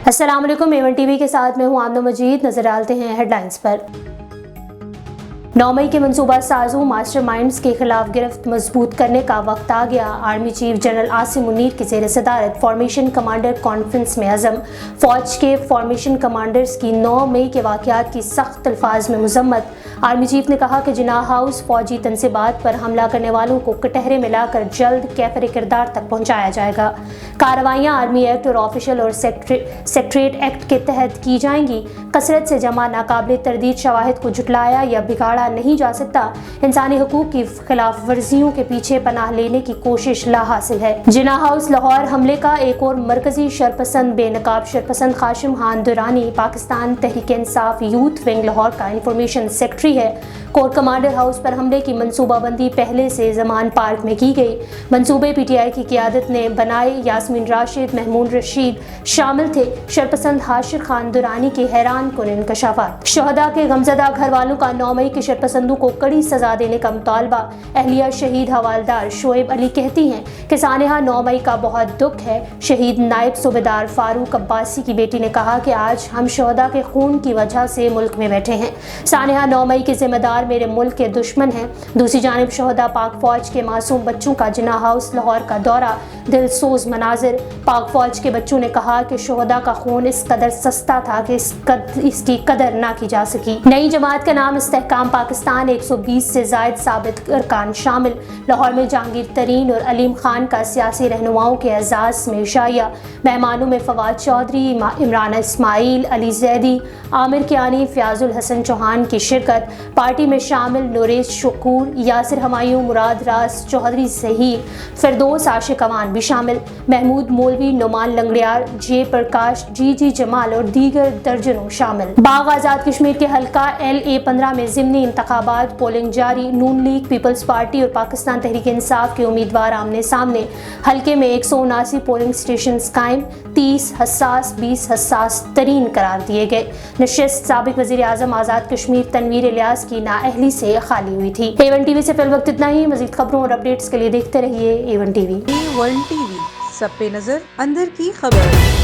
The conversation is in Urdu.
السلام علیکم، ایون ٹی وی کے ساتھ میں ہوں آمنہ مجید۔ نظر ڈالتے ہیں ہیڈ لائنز پر۔ 9 مئی کے منصوبہ سازوں ماسٹر مائنڈز کے خلاف گرفت مضبوط کرنے کا وقت آ گیا۔ Army chief general Asim Munir کی زیر صدارت فارمیشن کمانڈر کانفرنس میں عزم۔ فوج کے فارمیشن کمانڈرز کی 9 مئی کے واقعات کی سخت الفاظ میں مذمت۔ آرمی چیف نے کہا کہ جناح ہاؤس فوجی تنصیبات پر حملہ کرنے والوں کو کٹہرے میں لا کر جلد کیفر کردار تک پہنچایا جائے گا۔ کارروائیاں آرمی ایکٹ اور آفیشل اور سیکریٹریٹ ایکٹ کے تحت کی جائیں گی۔ کثرت سے جمع ناقابل تردید شواہد کو جھٹلایا یا بگاڑا نہیں جا سکتا۔ انسانی حقوق کی خلاف ورزیوں کے پیچھے پناہ لینے کی کوشش لا حاصل ہے۔ جناح ہاؤس لاہور حملے کا ایک اور مرکزی شرپسند بے نقاب شرپسند قاسم خان درانی پاکستان تحریک انصاف یوتھ ونگ لاہور کا انفارمیشن سیکرٹری ہے۔ کور کمانڈر ہاؤس پر حملے کی منصوبہ بندی پہلے سے زمان پارک میں کی گئی۔ منصوبے پی ٹی آئی کی قیادت نے بنائے۔ یاسمین راشد، محمود رشید شامل تھے۔ شرپسند حاشر خان درانی کے حیران کن انکشافات۔ شہداء کے غمزدہ گھر والوں کا 9 مئی کے شرپسندوں کو کڑی سزا دینے کا مطالبہ۔ اہلیہ شہید حوالدار شعیب علی کہتی ہیں کہ سانحہ 9 مئی کا بہت دکھ ہے۔ شہید نائب صوبیدار فاروق عباسی کی بیٹی نے کہا کہ آج ہم شہداء کے خون کی وجہ سے ملک میں بیٹھے ہیں۔ سانحہ 9 مئی کے ذمہ دار میرے ملک کے دشمن ہیں۔ دوسری جانب شہداء پاک فوج کے معصوم بچوں کا جناح ہاؤس لاہور کا دورہ، دل سوز مناظر۔ پاک فوج کے بچوں نے کہا کہ شہداء کا خون اس قدر سستا تھا کہ اس کی قدر نہ کی جا سکی۔ نئی جماعت کا نام استحکام پاکستان، 120 سے زائد ثابت ارکان شامل۔ لاہور میں جہانگیر ترین اور علیم خان کا سیاسی رہنماؤں کے اعزاز میں عشائیہ۔ مہمانوں میں فواد چودھری، عمران اسماعیل، علی زیدی، عامر کیانی، فیاض الحسن چوہان کی شرکت۔ پارٹی میں شامل نوریش شکور، یاسر ہمایوں، مراد راز چودھری ظہیر، فردوس عاشق اوان بھی شامل۔ محمود مولوی، نعمان لنگڑیار، جے پرکاش، جی جمال اور دیگر درجنوں شامل۔ باغ آزاد کشمیر کے حلقہ LA-15 میں ضمنی انتخابات، پولنگ جاری۔ نون لیگ، پیپلز پارٹی اور پاکستان تحریک انصاف کے امیدوار آمنے سامنے۔ حلقے میں 179 پولنگ اسٹیشنز قائم، 30 حساس، 20 حساس ترین قرار دیے گئے۔ نشست سابق وزیر اعظم آزاد کشمیر تنویر الیاس کی نااہلی سے خالی ہوئی تھی۔ ایون ٹی وی سے فی الوقت اتنا ہی۔ مزید خبروں اور اپڈیٹس کے لیے دیکھتے رہیے ایون ٹی وی۔ ایون ٹی وی، سب پہ نظر، اندر کی خبر۔